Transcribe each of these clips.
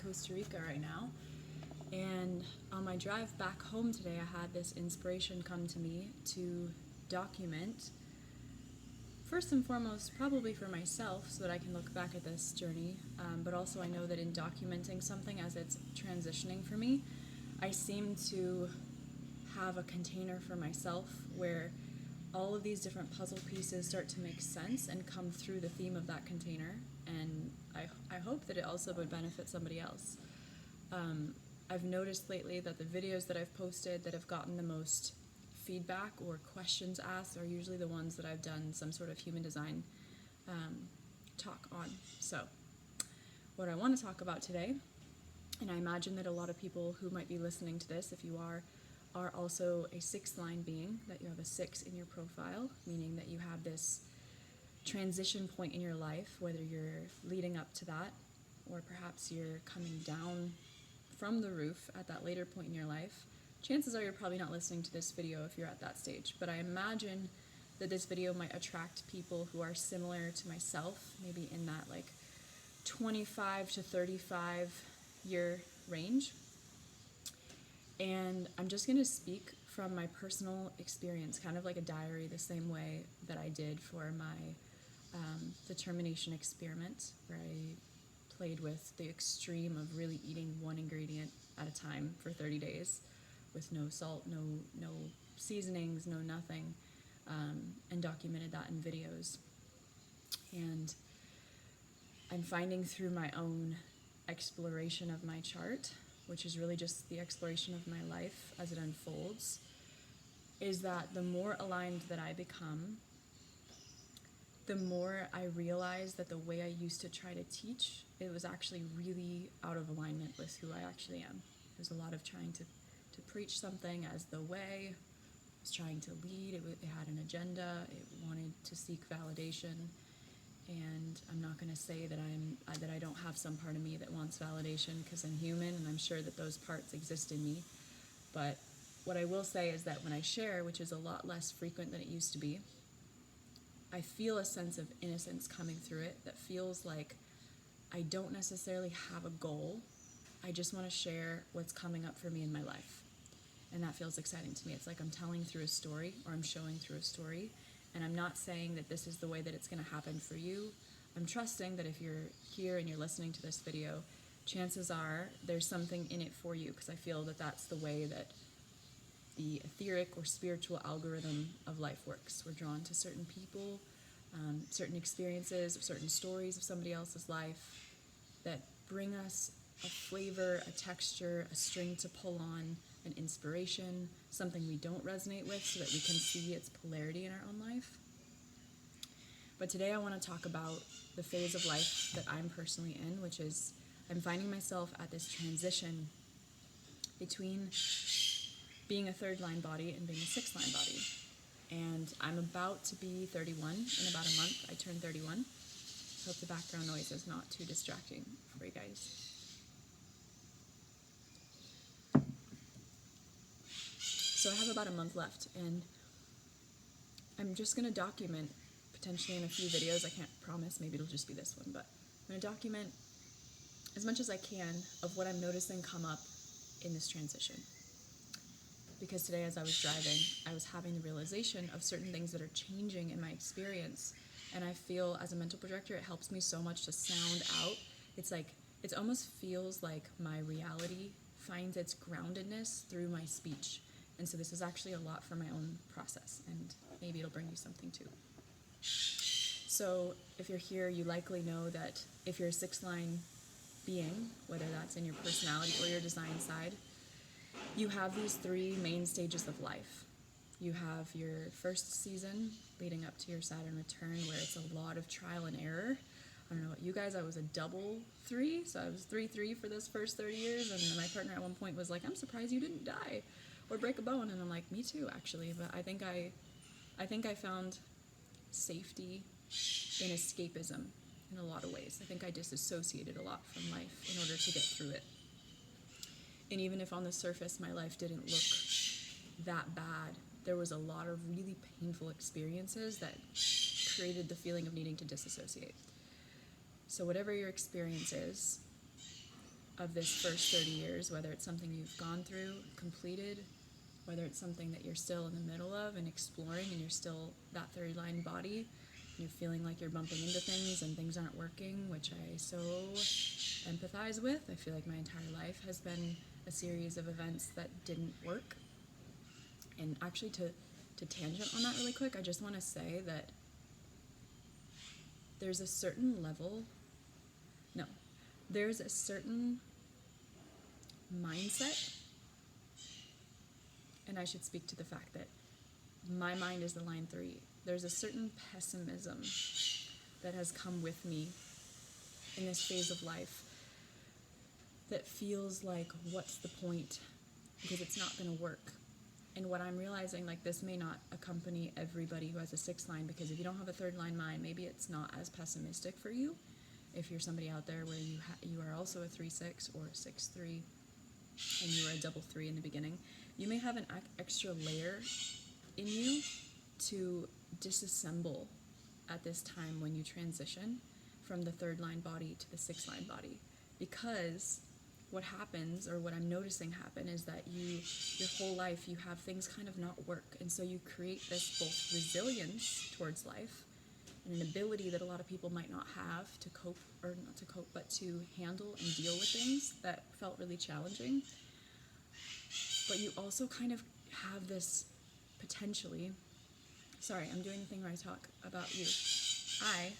Costa Rica right now. And on my drive back home today, I had this inspiration come to me to document, first and foremost, probably for myself, so that I can look back at this journey. But also I know that in documenting something as it's transitioning for me, I seem to have a container for myself where all of these different puzzle pieces start to make sense and come through the theme of that container. And I hope that it also would benefit somebody else. I've noticed lately that the videos that I've posted that have gotten the most feedback or questions asked are usually the ones that I've done some sort of human design talk on. So what I want to talk about today, and I imagine that a lot of people who might be listening to this, if you are also a 6th line being, that you have a 6 in your profile, meaning that you have this transition point in your life, whether you're leading up to that or perhaps you're coming down from the roof at that later point in your life. Chances are you're probably not listening to this video if you're at that stage, but I imagine that this video might attract people who are similar to myself, maybe in that like 25 to 35 year range. And I'm just going to speak from my personal experience, kind of like a diary, the same way that I did for my determination experiment, where I played with the extreme of really eating one ingredient at a time for 30 days with no salt, no seasonings, no nothing, and documented that in videos. And I'm finding through my own exploration of my chart, which is really just the exploration of my life as it unfolds, is that the more aligned that I become, the more I realize that the way I used to try to teach, it was actually really out of alignment with who I actually am. There's a lot of trying to preach something as the way. It was trying to lead. It had an agenda. It wanted to seek validation. And I'm not going to say that I don't have some part of me that wants validation, because I'm human and I'm sure that those parts exist in me. But what I will say is that when I share, which is a lot less frequent than it used to be, I feel a sense of innocence coming through it that feels like I don't necessarily have a goal. I just want to share what's coming up for me in my life. And that feels exciting to me. It's like I'm telling through a story, or I'm showing through a story. And I'm not saying that this is the way that it's going to happen for you. I'm trusting that if you're here and you're listening to this video, chances are there's something in it for you, because I feel that that's the way that the etheric or spiritual algorithm of life works. We're drawn to certain people, certain experiences, certain stories of somebody else's life that bring us a flavor, a texture, a string to pull on, an inspiration, something we don't resonate with, so that we can see its polarity in our own life. But today I want to talk about the phase of life that I'm personally in, which is I'm finding myself at this transition between being a 3rd line body and being a 6th line body. And I'm about to be 31 in about a month. I turn 31. Hope the background noise is not too distracting for you guys. So I have about a month left, and I'm just going to document, potentially in a few videos. I can't promise, maybe it'll just be this one, but I'm going to document as much as I can of what I'm noticing come up in this transition. Because today, as I was driving, I was having the realization of certain things that are changing in my experience. And I feel, as a mental projector, it helps me so much to sound out. It's like, it almost feels like my reality finds its groundedness through my speech. And so this is actually a lot for my own process, and maybe it'll bring you something too. So if you're here, you likely know that if you're a 6th line being, whether that's in your personality or your design side, you have these 3 main stages of life. You have your first season leading up to your Saturn return, where it's a lot of trial and error. I don't know about you guys, I was a double 3, so I was 3-3 for this first 30 years, and my partner at one point was like, I'm surprised you didn't die or break a bone, and I'm like, me too, actually, but I think I found safety in escapism in a lot of ways. I think I disassociated a lot from life in order to get through it. And even if on the surface my life didn't look that bad, there was a lot of really painful experiences that created the feeling of needing to disassociate. So whatever your experience is, of this first 30 years, whether it's something you've gone through, completed, whether it's something that you're still in the middle of and exploring, and you're still that third line body, and you're feeling like you're bumping into things and things aren't working, which I so empathize with. I feel like my entire life has been a series of events that didn't work. And actually, to tangent on that really quick, I just want to say that there's a certain mindset, and I should speak to the fact that my mind is the line 3. There's a certain pessimism that has come with me in this phase of life that feels like, what's the point? Because it's not going to work. And what I'm realizing, like, this may not accompany everybody who has a 6th line, because if you don't have a 3rd line mind, maybe it's not as pessimistic for you. If you're somebody out there where you are also a 3-6 or a 6-3, and you were a double 3 in the beginning, you may have an extra layer in you to disassemble at this time when you transition from the 3rd line body to the 6th line body. Because what happens, or what I'm noticing happen, is that your whole life you have things kind of not work, and so you create this both resilience towards life and an ability that a lot of people might not have to cope, or not to cope, but to handle and deal with things that felt really challenging. But you also kind of have this potentially, sorry, I'm doing the thing where I talk about you. I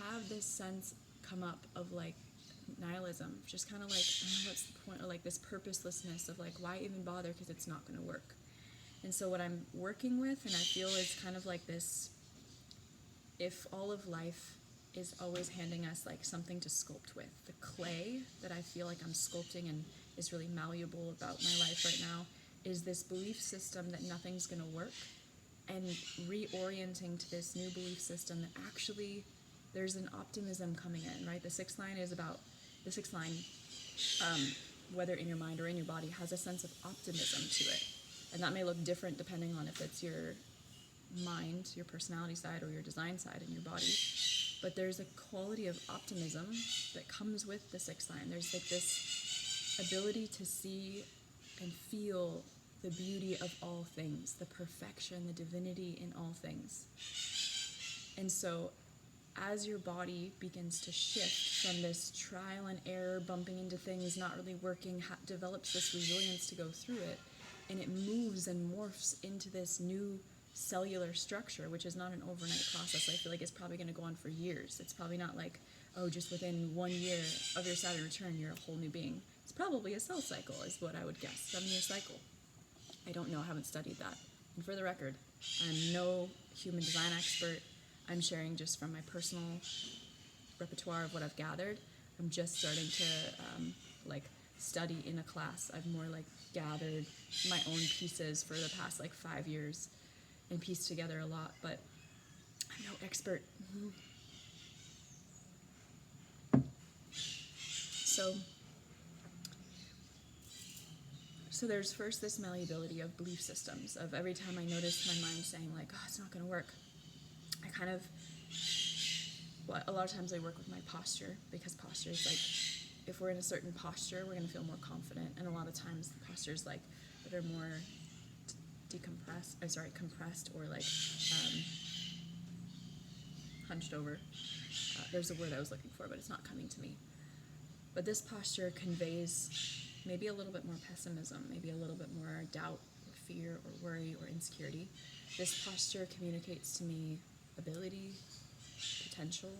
have this sense come up of like nihilism, just kind of like, what's the point, or like this purposelessness of like, why even bother, because it's not going to work. And so what I'm working with, and I feel is kind of like this, if all of life is always handing us like something to sculpt with, the clay that I feel like I'm sculpting and is really malleable about my life right now is this belief system that nothing's going to work, and reorienting to this new belief system that actually there's an optimism coming in, right? The 6th line is about, the 6th line, whether in your mind or in your body, has a sense of optimism to it. And that may look different depending on if it's your mind, your personality side, or your design side in your body. But there's a quality of optimism that comes with the 6th line. There's like this ability to see and feel the beauty of all things, the perfection, the divinity in all things. And so as your body begins to shift from this trial and error, bumping into things, not really working, develops this resilience to go through it, and it moves and morphs into this new cellular structure, which is not an overnight process. I feel like it's probably going to go on for years. It's probably not like, oh, just within 1 year of your Saturn return, you're a whole new being. It's probably a cell cycle, is what I would guess, 7-year cycle. I don't know, I haven't studied that. And for the record, I'm no human design expert. I'm sharing just from my personal repertoire of what I've gathered. I'm just starting to study in a class. I've more like gathered my own pieces for the past 5 years and pieced together a lot, but I'm no expert. So there's first this malleability of belief systems, of every time I notice my mind saying like, oh, it's not going to work, I kind of, a lot of times I work with my posture, because posture is like, if we're in a certain posture, we're going to feel more confident, and a lot of times the postures that are more compressed, or hunched over. There's a word I was looking for, but it's not coming to me. But this posture conveys maybe a little bit more pessimism, maybe a little bit more doubt, or fear, or worry, or insecurity. This posture communicates to me ability, potential,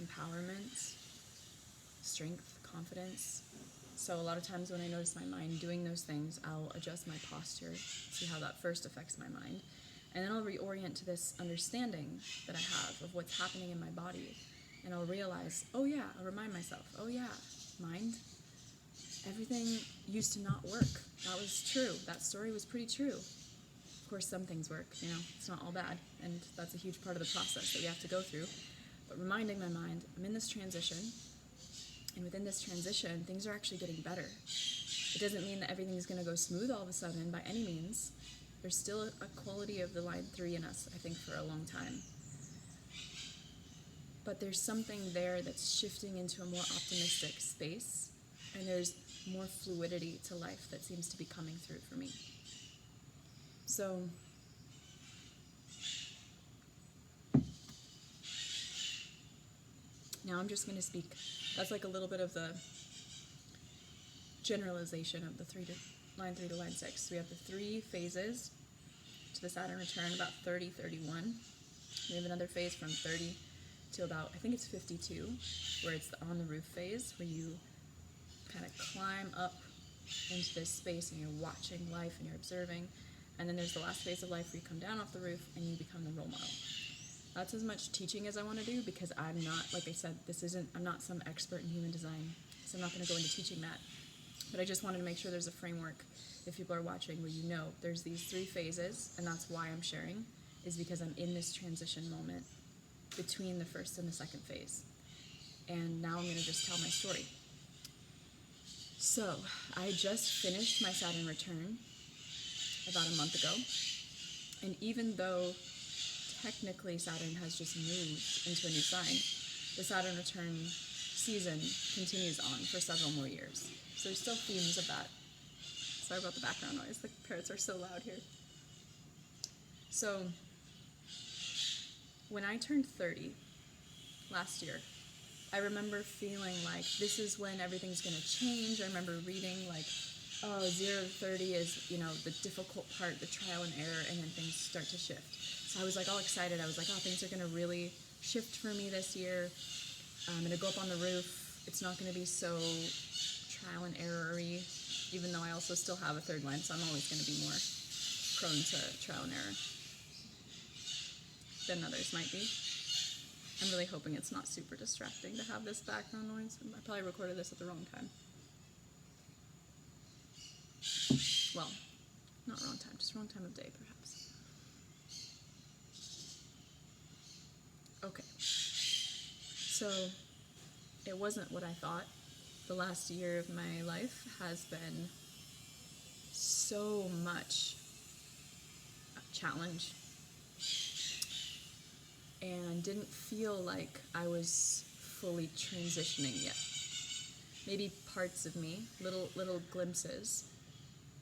empowerment, strength, confidence. So a lot of times when I notice my mind doing those things, I'll adjust my posture, see how that first affects my mind, and then I'll reorient to this understanding that I have of what's happening in my body. And I'll realize, oh yeah, I'll remind myself, oh yeah, mind, everything used to not work. That was true. That story was pretty true. Of course, some things work, it's not all bad, and that's a huge part of the process that we have to go through. But reminding my mind, I'm in this transition, and within this transition, things are actually getting better. It doesn't mean that everything's going to go smooth all of a sudden, by any means. There's still a quality of the line 3 in us, I think, for a long time. but there's something there that's shifting into a more optimistic space, and there's more fluidity to life that seems to be coming through for me. So now I'm just going to speak. That's like a little bit of the generalization of the line 3 to line 6. We have the 3 phases to the Saturn return, about 30, 31. We have another phase from 30 to about, I think it's 52, where it's the on the roof phase, where you kind of climb up into this space and you're watching life and you're observing. And then there's the last phase of life where you come down off the roof and you become the role model. That's as much teaching as I want to do, because I'm not, like I said, I'm not some expert in human design, so I'm not going to go into teaching that. But I just wanted to make sure there's a framework, if people are watching, where you know there's these 3 phases, and that's why I'm sharing, is because I'm in this transition moment between the first and the second phase. And now I'm going to just tell my story. So, I just finished my Saturn return about a month ago, and even though technically Saturn has just moved into a new sign, the Saturn return season continues on for several more years. So there's still themes of that. Sorry about the background noise, the parrots are so loud here. So, when I turned 30 last year, I remember feeling like this is when everything's going to change. I remember reading like, oh, 0 to 30 is, the difficult part, the trial and error, and then things start to shift. So I was like all excited. I was like, oh, things are going to really shift for me this year. I'm going to go up on the roof. It's not going to be so trial and error-y, even though I also still have a 3rd line, so I'm always going to be more prone to trial and error than others might be. I'm really hoping it's not super distracting to have this background noise. I probably recorded this at the wrong time. Well, not wrong time, just wrong time of day, perhaps. Okay. So, it wasn't what I thought. The last year of my life has been so much challenge, and didn't feel like I was fully transitioning yet. Maybe parts of me, little glimpses,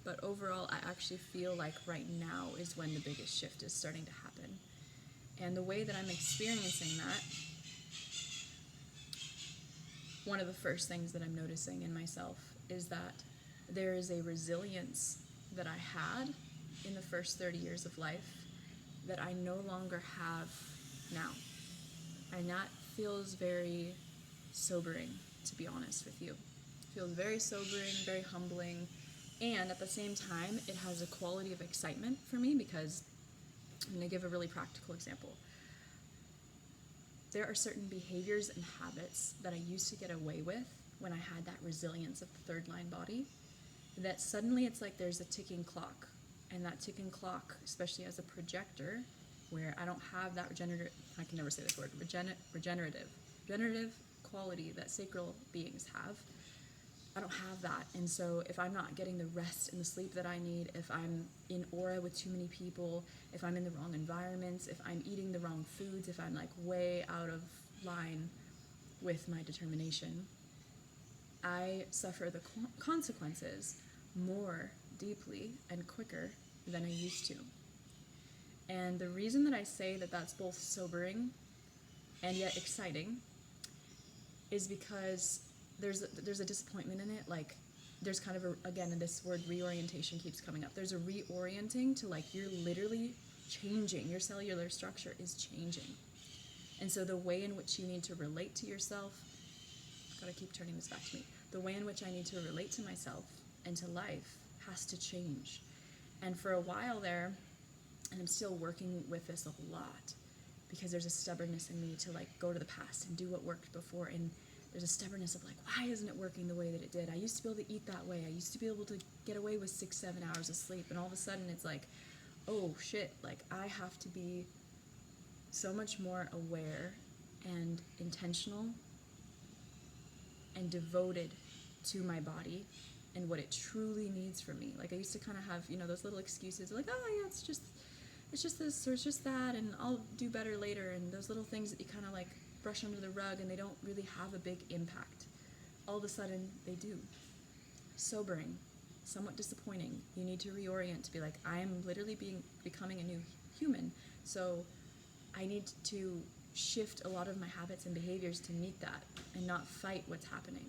but overall I actually feel like right now is when the biggest shift is starting to happen. And the way that I'm experiencing that, one of the first things that I'm noticing in myself is that there is a resilience that I had in the first 30 years of life that I no longer have now. And that feels very sobering, to be honest with you. It feels very sobering, very humbling, and at the same time, it has a quality of excitement for me, because I'm going to give a really practical example. There are certain behaviors and habits that I used to get away with when I had that resilience of the 3rd line body, that suddenly it's like there's a ticking clock. And that ticking clock, especially as a projector, where I don't have that regenerative quality that sacral beings have, I don't have that. And so if I'm not getting the rest and the sleep that I need, if I'm in aura with too many people, if I'm in the wrong environments, if I'm eating the wrong foods, if I'm like way out of line with my determination, I suffer the consequences more deeply and quicker than I used to. And the reason that I say that that's both sobering and yet exciting is because there's a disappointment in it. Like, there's kind of again, this word reorientation keeps coming up. There's a reorienting to, like, you're literally changing. Your cellular structure is changing. And so the way in which you need to relate to yourself, I've got to keep turning this back to me. The way in which I need to relate to myself and to life has to change. And for a while there, and I'm still working with this a lot, because there's a stubbornness in me to, like, go to the past and do what worked before, and there's a stubbornness of, like, why isn't it working the way that it did? I used to be able to eat that way. I used to be able to get away with 6-7 hours of sleep, and all of a sudden it's like, oh shit, like, I have to be so much more aware and intentional and devoted to my body and what it truly needs from me. Like, I used to kind of have, those little excuses, like, oh yeah, it's just this or it's just that, and I'll do better later, and those little things that you kind of, like, brush under the rug and they don't really have a big impact. All of a sudden, they do. Sobering, somewhat disappointing. You need to reorient to be like, I am literally becoming a new human. So I need to shift a lot of my habits and behaviors to meet that and not fight what's happening.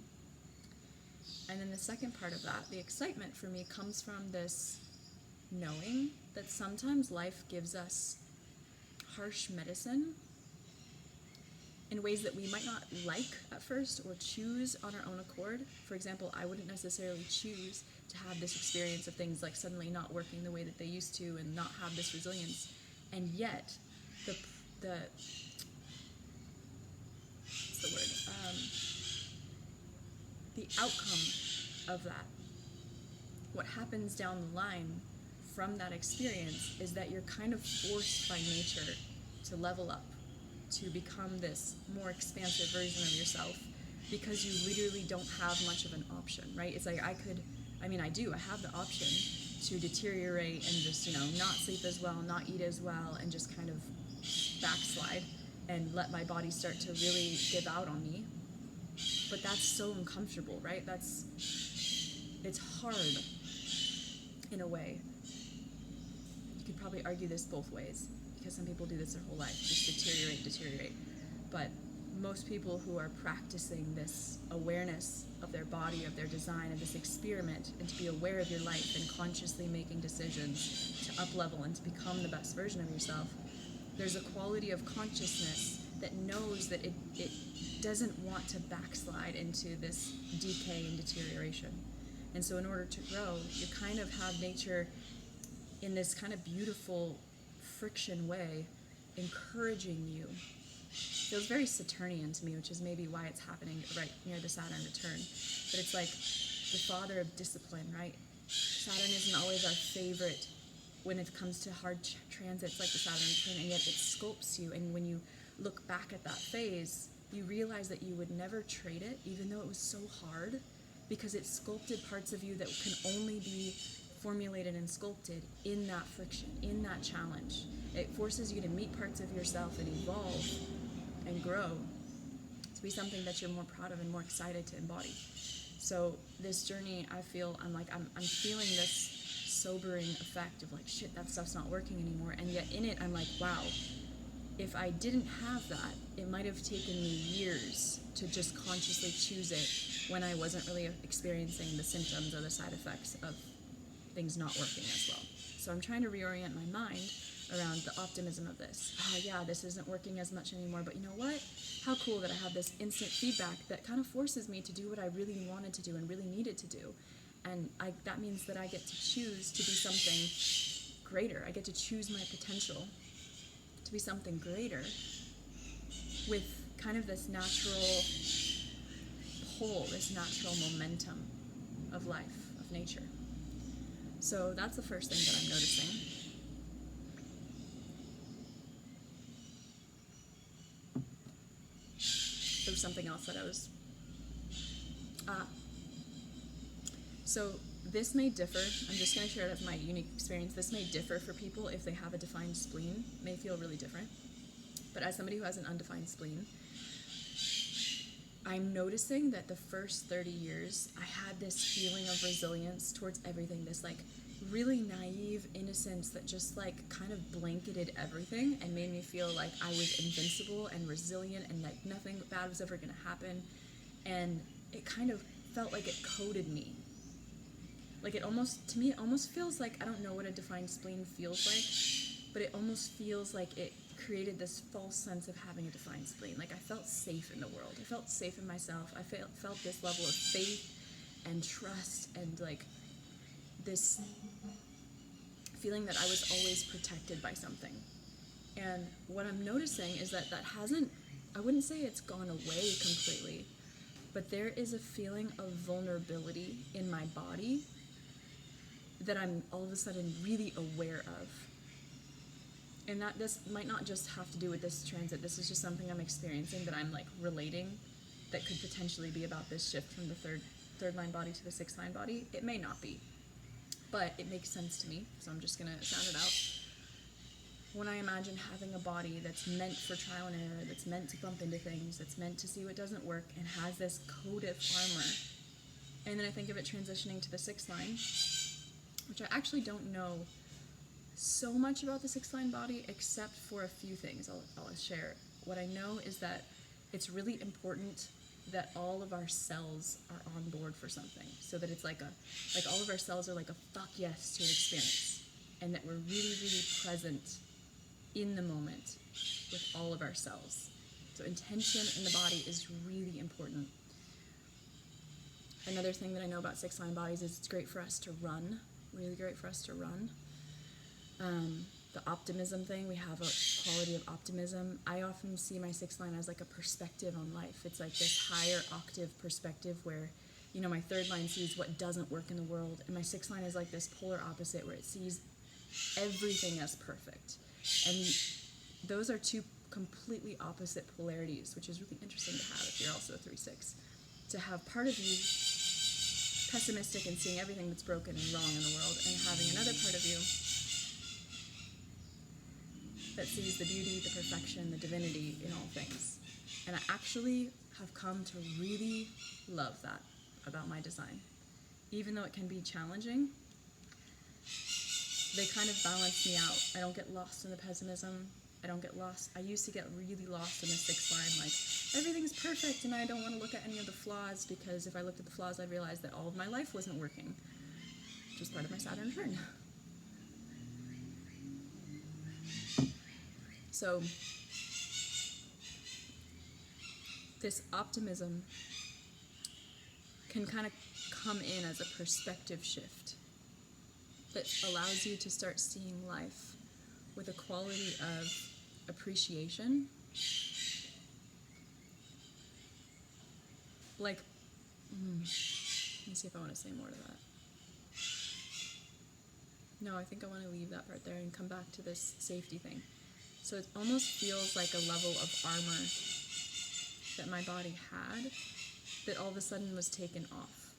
And then the second part of that, the excitement for me, comes from this knowing that sometimes life gives us harsh medicine in ways that we might not like at first or choose on our own accord. For example, I wouldn't necessarily choose to have this experience of things like suddenly not working the way that they used to and not have this resilience. And yet, the outcome of that, what happens down the line from that experience, is that you're kind of forced by nature to level up, to become this more expansive version of yourself, because you literally don't have much of an option, right? It's like I have the option to deteriorate and just, not sleep as well, not eat as well, and just kind of backslide and let my body start to really give out on me. But that's so uncomfortable, right? It's hard in a way. You could probably argue this both ways, because some people do this their whole life, just deteriorate. But most people who are practicing this awareness of their body, of their design, of this experiment, and to be aware of your life and consciously making decisions to up-level and to become the best version of yourself, there's a quality of consciousness that knows that it doesn't want to backslide into this decay and deterioration. And so in order to grow, you kind of have nature in this kind of beautiful friction way encouraging you. It feels very Saturnian to me, which is maybe why it's happening right near the Saturn return. But it's like the father of discipline, right? Saturn isn't always our favorite when it comes to hard transits like the Saturn return, and yet it sculpts you. And when you look back at that phase, you realize that you would never trade it, even though it was so hard, because it sculpted parts of you that can only be formulated and sculpted in that friction, in that challenge. It forces you to meet parts of yourself and evolve and grow to be something that you're more proud of and more excited to embody. So this journey, I feel, I'm feeling this sobering effect of like, shit, that stuff's not working anymore. And yet in it, I'm like, wow, if I didn't have that, it might have taken me years to just consciously choose it when I wasn't really experiencing the symptoms or the side effects of things not working as well. So I'm trying to reorient my mind around the optimism of this. This isn't working as much anymore, but you know what? How cool that I have this instant feedback that kind of forces me to do what I really wanted to do and really needed to do. And that means that I get to choose to be something greater. I get to choose my potential to be something greater with kind of this natural pull, this natural momentum of life, of nature. So that's the first thing that I'm noticing. There was something else that I was... So this may differ. I'm just going to share it as my unique experience. This may differ for people if they have a defined spleen. It may feel really different. But as somebody who has an undefined spleen, I'm noticing that the first 30 years, I had this feeling of resilience towards everything, this like really naive innocence that just like kind of blanketed everything and made me feel like I was invincible and resilient and like nothing bad was ever going to happen. And it kind of felt like it coded me. Like it almost feels like, I don't know what a defined spleen feels like, but it almost feels like it created this false sense of having a defined spleen. Like I felt safe in the world. I felt safe in myself. I felt this level of faith and trust and like this feeling that I was always protected by something. And what I'm noticing is that hasn't, I wouldn't say it's gone away completely, but there is a feeling of vulnerability in my body that I'm all of a sudden really aware of. And that this might not just have to do with this transit. This is just something I'm experiencing that I'm like relating that could potentially be about this shift from the third line body to the sixth line body. It may not be, but it makes sense to me. So I'm just gonna sound it out. when I imagine having a body that's meant for trial and error, that's meant to bump into things, that's meant to see what doesn't work, and has this coat of armor. And then I think of it transitioning to the sixth line, which I actually don't know so much about the sixth line body, except for a few things I'll share. What I know is that it's really important that all of our cells are on board for something, so that it's like all of our cells are like a fuck yes to an experience, and that we're really, really present in the moment with all of our cells. So intention in the body is really important. Another thing that I know about sixth line bodies is it's great for us to run, really great for us to run. The optimism thing, we have a quality of optimism. I often see my sixth line as like a perspective on life. It's like this higher octave perspective where, you know, my third line sees what doesn't work in the world, and my sixth line is like this polar opposite where it sees everything as perfect. And those are two completely opposite polarities, which is really interesting to have if you're also a 3-6. To have part of you pessimistic and seeing everything that's broken and wrong in the world, and having another part of you that sees the beauty, the perfection, the divinity in all things. And I actually have come to really love that about my design. Even though it can be challenging, they kind of balance me out. I don't get lost in the pessimism. I don't get lost. I used to get really lost in the sixth line, like, everything's perfect and I don't want to look at any of the flaws, because if I looked at the flaws, I'd realize that all of my life wasn't working, which is part of my Saturn return. So, this optimism can kind of come in as a perspective shift that allows you to start seeing life with a quality of appreciation. Like, let me see if I want to say more to that. No, I think I want to leave that part there and come back to this safety thing. So it almost feels like a level of armor that my body had that all of a sudden was taken off.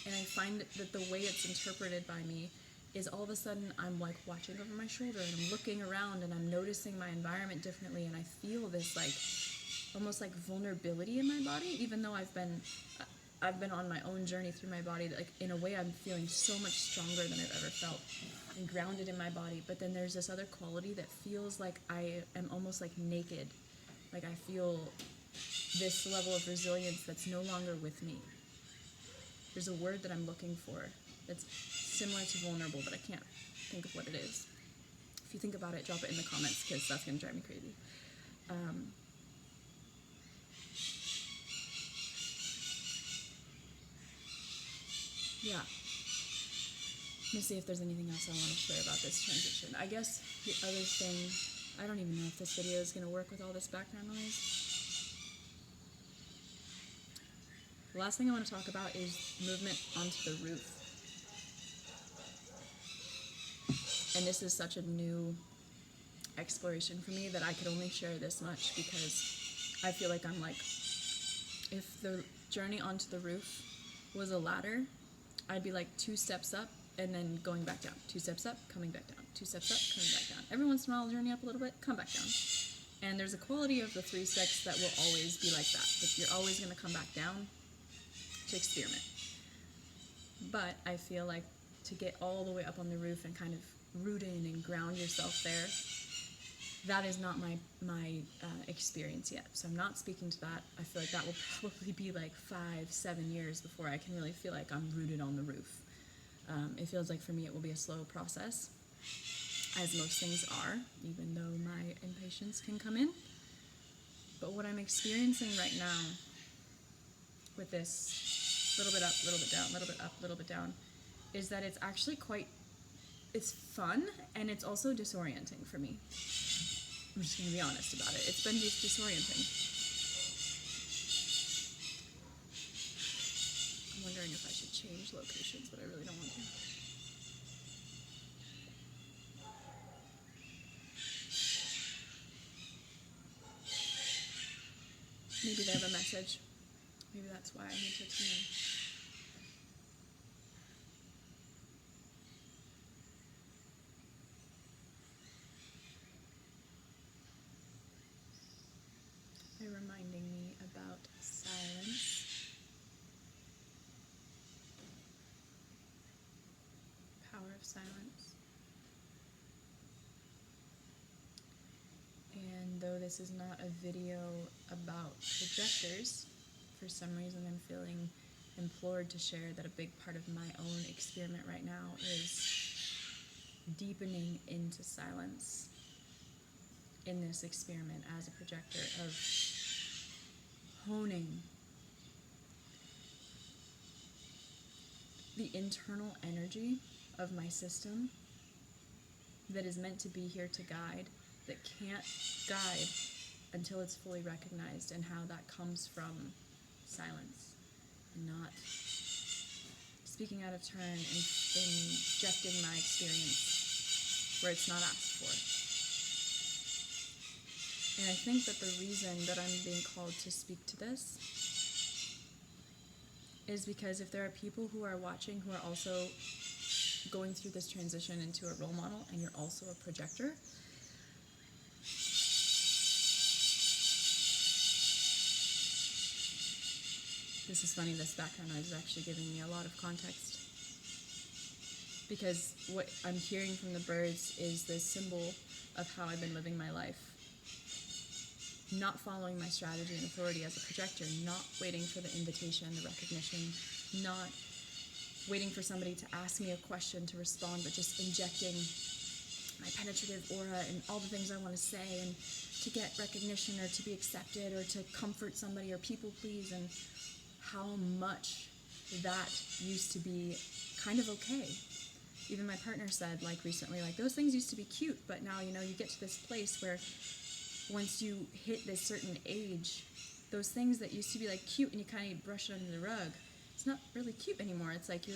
And I find that the way it's interpreted by me is all of a sudden I'm like watching over my shoulder and I'm looking around and I'm noticing my environment differently, and I feel this like almost like vulnerability in my body, even though I've been on my own journey through my body. Like, in a way, I'm feeling so much stronger than I've ever felt and grounded in my body. But then there's this other quality that feels like I am almost like naked. Like, I feel this level of resilience that's no longer with me. There's a word that I'm looking for that's similar to vulnerable, but I can't think of what it is. If you think about it, drop it in the comments, because that's going to drive me crazy. Yeah. Let me see if there's anything else I want to share about this transition. I guess the other thing, I don't even know if this video is going to work with all this background noise. The last thing I want to talk about is movement onto the roof. And this is such a new exploration for me that I could only share this much, because I feel like I'm like, if the journey onto the roof was a ladder, I'd be like 2 steps up and then going back down. 2 steps up, coming back down. 2 steps up, coming back down. Every once in a while, I'll journey up a little bit, come back down. And there's a quality of the 3-6 that will always be like that. Like, you're always going to come back down to experiment. But I feel like to get all the way up on the roof and kind of root in and ground yourself there, that is not my experience yet. So I'm not speaking to that. I feel like that will probably be like 5-7 years before I can really feel like I'm rooted on the roof. It feels like for me it will be a slow process, as most things are, even though my impatience can come in. But what I'm experiencing right now with this little bit up, little bit down, little bit up, little bit down, is that it's actually it's fun, and it's also disorienting for me. I'm just going to be honest about it. It's been disorienting. I'm wondering if I should change locations, but I really don't want to. Maybe they have a message. Maybe that's why I need to tune in. this is not a video about projectors. For some reason, I'm feeling implored to share that a big part of my own experiment right now is deepening into silence in this experiment as a projector, of honing the internal energy of my system that is meant to be here to guide, that can't guide until it's fully recognized, and how that comes from silence and not speaking out of turn and injecting my experience where it's not asked for. And I think that the reason that I'm being called to speak to this is because if there are people who are watching who are also going through this transition into a role model, and you're also a projector, this is funny, this background noise is actually giving me a lot of context, because what I'm hearing from the birds is this symbol of how I've been living my life. Not following my strategy and authority as a projector, not waiting for the invitation, the recognition, not waiting for somebody to ask me a question to respond, but just injecting my penetrative aura and all the things I want to say, and to get recognition or to be accepted or to comfort somebody or people please, and how much that used to be kind of okay. Even my partner said, like, recently, like, those things used to be cute, but now, you get to this place where once you hit this certain age, those things that used to be like cute and you kind of brush it under the rug, it's not really cute anymore. It's like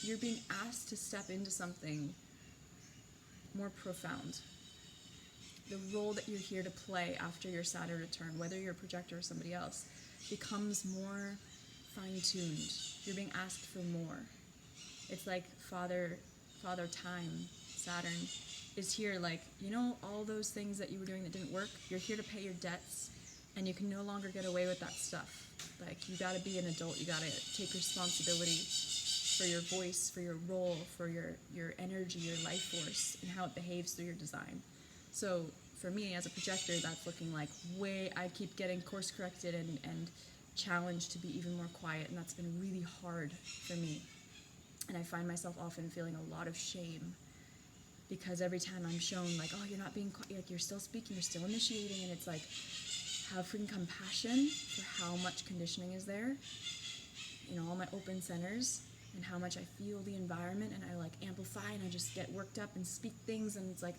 you're being asked to step into something more profound. The role that you're here to play after your Saturn return, whether you're a projector or somebody else, becomes more fine-tuned. You're being asked for more. It's like Father Time, Saturn, is here, like, all those things that you were doing that didn't work, you're here to pay your debts, and you can no longer get away with that stuff. Like, you gotta be an adult, you gotta take responsibility for your voice, for your role, for your energy, your life force, and how it behaves through your design. So for me, as a projector, that's looking like I keep getting course corrected and challenged to be even more quiet, and that's been really hard for me. And I find myself often feeling a lot of shame, because every time I'm shown, like, oh, you're not being quiet, like, you're still speaking, you're still initiating, and it's like, have freaking compassion for how much conditioning is there in all my open centers, and how much I feel the environment, and I, like, amplify, and I just get worked up and speak things, and it's like,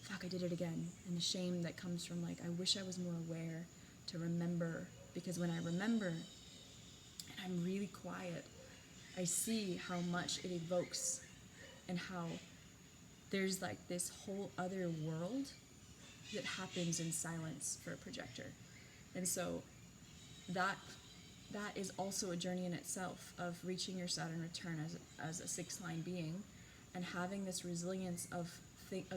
fuck, I did it again. And the shame that comes from, like, I wish I was more aware to remember, because when I remember, and I'm really quiet, I see how much it evokes, and how there's, like, this whole other world that happens in silence for a projector. And so that is also a journey in itself, of reaching your Saturn return as a six-line being, and having this resilience of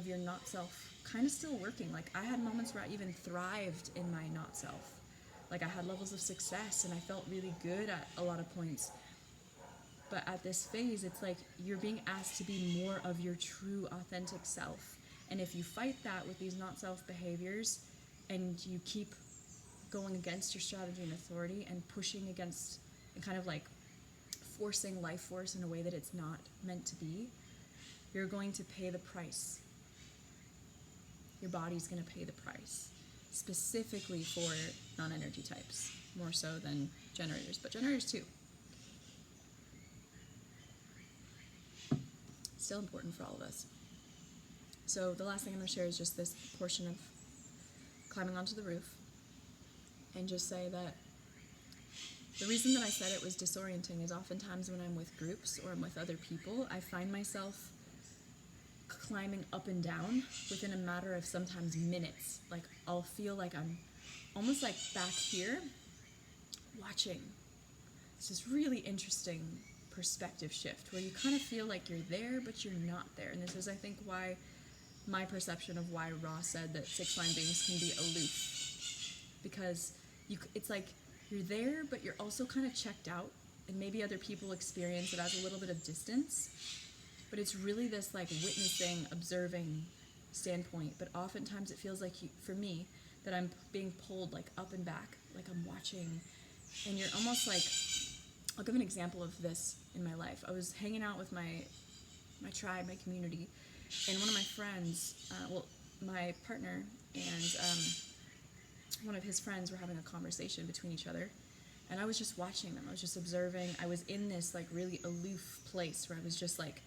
your not self kind of still working. Like, I had moments where I even thrived in my not self. Like, I had levels of success, and I felt really good at a lot of points. But at this phase, it's like you're being asked to be more of your true, authentic self. And if you fight that with these not-self behaviors, and you keep going against your strategy and authority, and pushing against, and kind of like forcing life force in a way that it's not meant to be, you're going to pay the price. Your body's going to pay the price, specifically for non-energy types, more so than generators, but generators too. Still important for all of us. So the last thing I'm going to share is just this portion of climbing onto the roof, and just say that the reason that I said it was disorienting is oftentimes when I'm with groups or I'm with other people, I find myself climbing up and down within a matter of sometimes minutes. Like, I'll feel like I'm almost like back here watching. It's this really interesting perspective shift where you kind of feel like you're there, but you're not there. And this is, I think, why my perception of why Ra said that six-line beings can be aloof. Because it's like you're there, but you're also kind of checked out. And maybe other people experience it as a little bit of distance. But it's really this, like, witnessing, observing standpoint. But oftentimes it feels like, for me, that I'm being pulled like up and back, like I'm watching, and you're almost like, I'll give an example of this in my life. I was hanging out with my tribe, my community, and one of my friends, my partner and one of his friends were having a conversation between each other, and I was just watching them. I was just observing. I was in this like really aloof place where I was just like,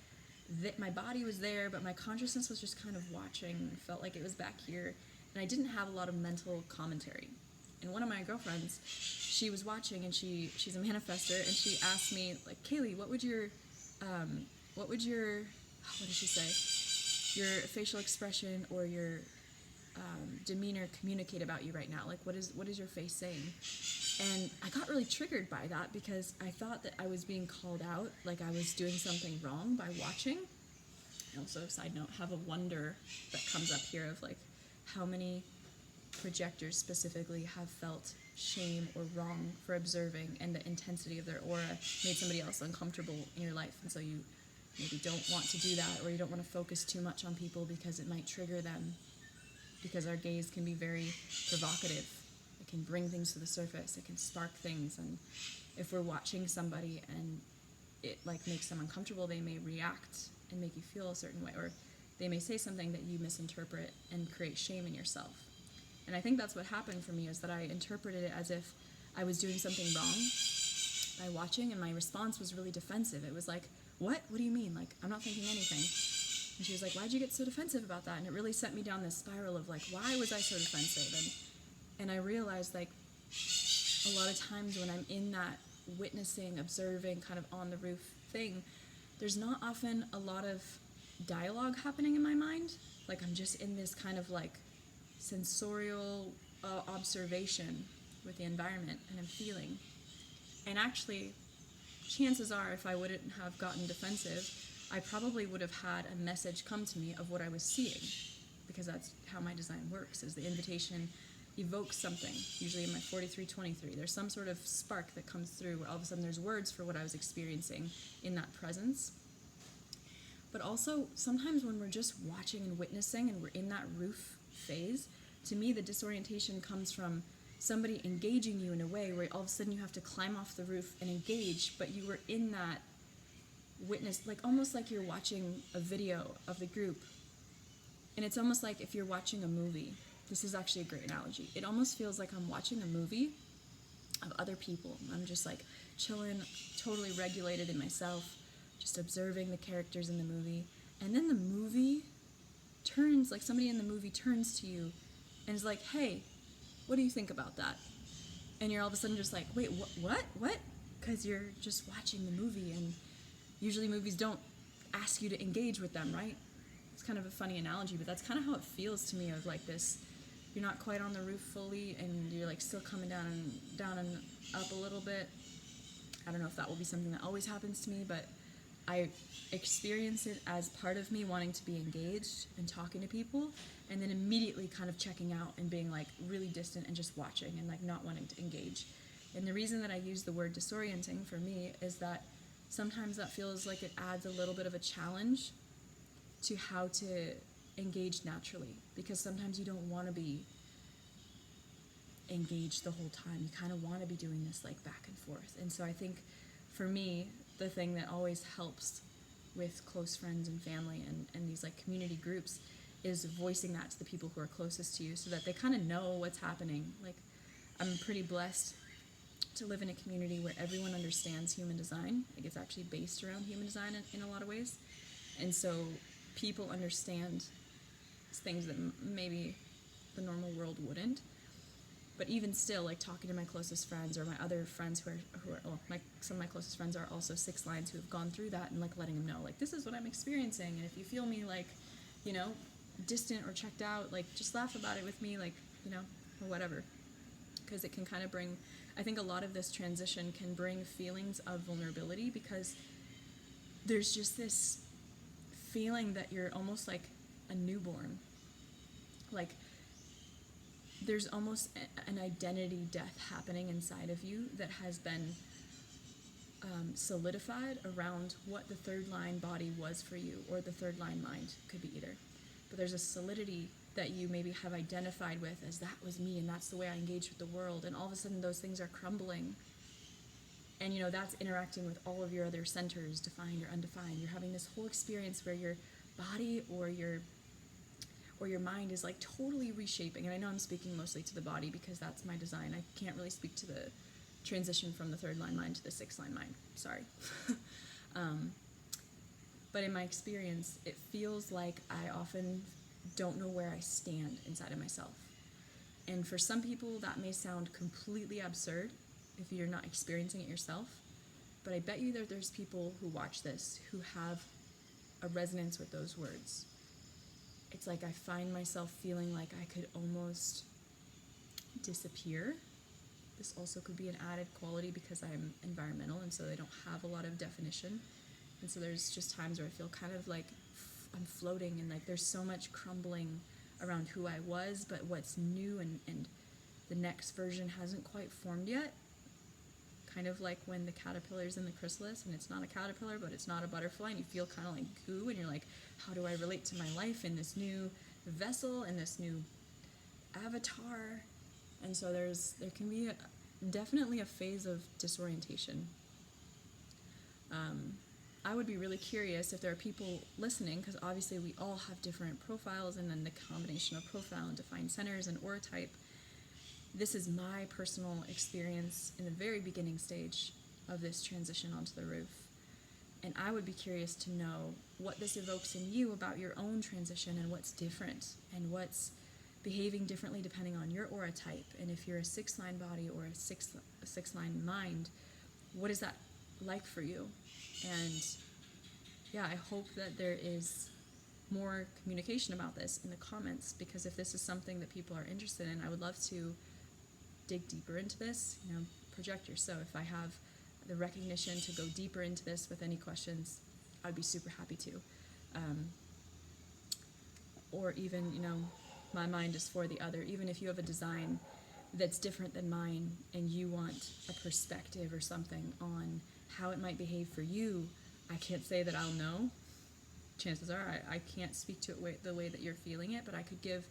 my body was there, but my consciousness was just kind of watching. I felt like it was back here, and I didn't have a lot of mental commentary. And one of my girlfriends, she was watching, and she's a manifester, and she asked me, like, Kaylee, what did she say? Your facial expression or your demeanor communicate about you right now? Like, what is your face saying? And I got really triggered by that because I thought that I was being called out, like I was doing something wrong by watching. I also, side note, have a wonder that comes up here of like how many projectors specifically have felt shame or wrong for observing, and the intensity of their aura made somebody else uncomfortable in your life, and so you maybe don't want to do that, or you don't want to focus too much on people because it might trigger them, because our gaze can be very provocative. It can bring things to the surface, it can spark things, and if we're watching somebody and it like makes them uncomfortable, they may react and make you feel a certain way, or they may say something that you misinterpret and create shame in yourself. And I think that's what happened for me, is that I interpreted it as if I was doing something wrong by watching, and my response was really defensive. It was like, what? What do you mean? Like, I'm not thinking anything. And she was like, why'd you get so defensive about that? And it really sent me down this spiral of like, why was I so defensive? And I realized like a lot of times when I'm in that witnessing, observing, kind of on the roof thing, there's not often a lot of dialogue happening in my mind. Like I'm just in this kind of like sensorial observation with the environment, and I'm feeling. And actually, chances are, if I wouldn't have gotten defensive, I probably would have had a message come to me of what I was seeing, because that's how my design works, is the invitation evokes something. Usually in my 4323, there's some sort of spark that comes through where all of a sudden there's words for what I was experiencing in that presence. But also, sometimes when we're just watching and witnessing and we're in that roof phase, to me the disorientation comes from somebody engaging you in a way where all of a sudden you have to climb off the roof and engage, but you were in that witness, like almost like you're watching a video of the group. And it's almost like if you're watching a movie. This is actually a great analogy. It almost feels like I'm watching a movie of other people. I'm just like chilling, totally regulated in myself, just observing the characters in the movie. And then the movie turns, like somebody in the movie turns to you and is like, hey, what do you think about that? And you're all of a sudden just like, wait, what? Because you're just watching the movie, and usually movies don't ask you to engage with them, right? It's kind of a funny analogy, but that's kind of how it feels to me, of like this, you're not quite on the roof fully, and you're like still coming down and up a little bit. I don't know if that will be something that always happens to me, but I experience it as part of me wanting to be engaged and talking to people, and then immediately kind of checking out and being like really distant and just watching and like not wanting to engage. And the reason that I use the word disorienting for me is that sometimes that feels like it adds a little bit of a challenge to how to engage naturally, because sometimes you don't want to be engaged the whole time. You kind of want to be doing this like back and forth. And so I think for me, the thing that always helps with close friends and family and these like community groups is voicing that to the people who are closest to you, so that they kind of know what's happening. Like, I'm pretty blessed to live in a community where everyone understands human design. Like, it's actually based around human design in a lot of ways. And so people understand things that maybe the normal world wouldn't. But even still, like talking to my closest friends or my other friends who are some of my closest friends are also six lines who have gone through that, and like letting them know, like, this is what I'm experiencing, and if you feel me like, you know, distant or checked out, like just laugh about it with me, like, you know, or whatever. Because it can kind of bring, I think a lot of this transition can bring feelings of vulnerability, because there's just this feeling that you're almost like a newborn. Like, there's almost an identity death happening inside of you that has been solidified around what the third line body was for you, or the third line mind, could be either. But there's a solidity that you maybe have identified with as that was me and that's the way I engage with the world, and all of a sudden those things are crumbling. And that's interacting with all of your other centers, defined or undefined. You're having this whole experience where your body or your mind is like totally reshaping. And I know I'm speaking mostly to the body because that's my design. I can't really speak to the transition from the third line mind to the sixth line mind. Sorry. But in my experience, it feels like I often don't know where I stand inside of myself. And for some people, that may sound completely absurd if you're not experiencing it yourself. But I bet you that there's people who watch this who have a resonance with those words. It's like I find myself feeling like I could almost disappear. This also could be an added quality because I'm environmental, and so they don't have a lot of definition. And so there's just times where I feel kind of like I'm floating, and like there's so much crumbling around who I was, but what's new and the next version hasn't quite formed yet. Kind of like when the caterpillar's in the chrysalis and it's not a caterpillar, but it's not a butterfly, and you feel kind of like goo, and you're like, how do I relate to my life in this new vessel, in this new avatar? And so there can be definitely a phase of disorientation. I would be really curious if there are people listening, because obviously we all have different profiles, and then the combination of profile and defined centers and aura type. This is my personal experience in the very beginning stage of this transition onto the roof. And I would be curious to know what this evokes in you about your own transition, and what's different, and what's behaving differently depending on your aura type. And if you're a sixth line body or a sixth line mind, what is that like for you? And yeah, I hope that there is more communication about this in the comments, because if this is something that people are interested in, I would love to dig deeper into this, project your. So if I have the recognition to go deeper into this with any questions, I'd be super happy to. Or even, my mind is for the other. Even if you have a design that's different than mine and you want a perspective or something on how it might behave for you, I can't say that I'll know. Chances are I can't speak to it the way that you're feeling it, but I could give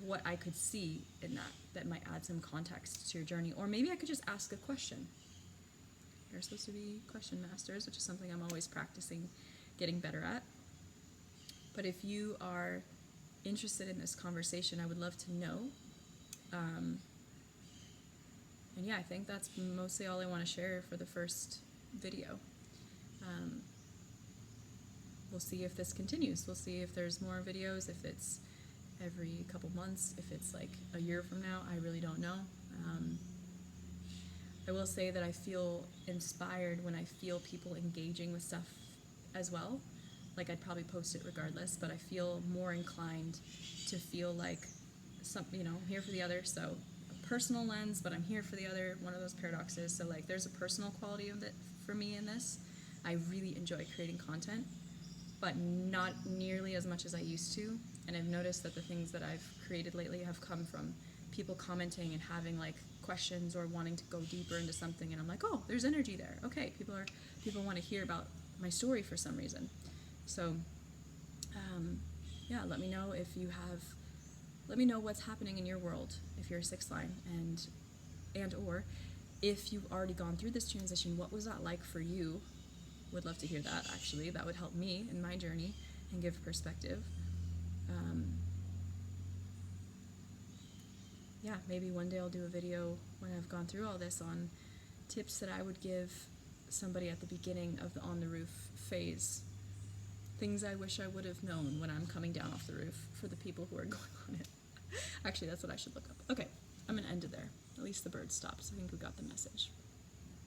what I could see in that might add some context to your journey. Or maybe I could just ask a question. You're supposed to be question masters, which is something I'm always practicing getting better at. But if you are interested in this conversation, I would love to know. And yeah, I think that's mostly all I want to share for the first video. We'll see if this continues. We'll see if there's more videos, if it's every couple months, if it's like a year from now. I really don't know. I will say that I feel inspired when I feel people engaging with stuff as well. Like, I'd probably post it regardless, but I feel more inclined to feel like I'm here for the other. So a personal lens, but I'm here for the other, one of those paradoxes. So like there's a personal quality of it for me in this. I really enjoy creating content, but not nearly as much as I used to. And I've noticed that the things that I've created lately have come from people commenting and having like questions or wanting to go deeper into something, and I'm like, oh, there's energy there. Okay, people want to hear about my story for some reason. So yeah, let me know let me know what's happening in your world if you're a sixth line, and or if you've already gone through this transition, what was that like for you? Would love to hear that, actually. That would help me in my journey and give perspective. Yeah, maybe one day I'll do a video when I've gone through all this on tips that I would give somebody at the beginning of the on the roof phase. Things I wish I would have known when I'm coming down off the roof for the people who are going on it. Actually, that's what I should look up. Okay, I'm going to end it there. At least the bird stops. I think we got the message.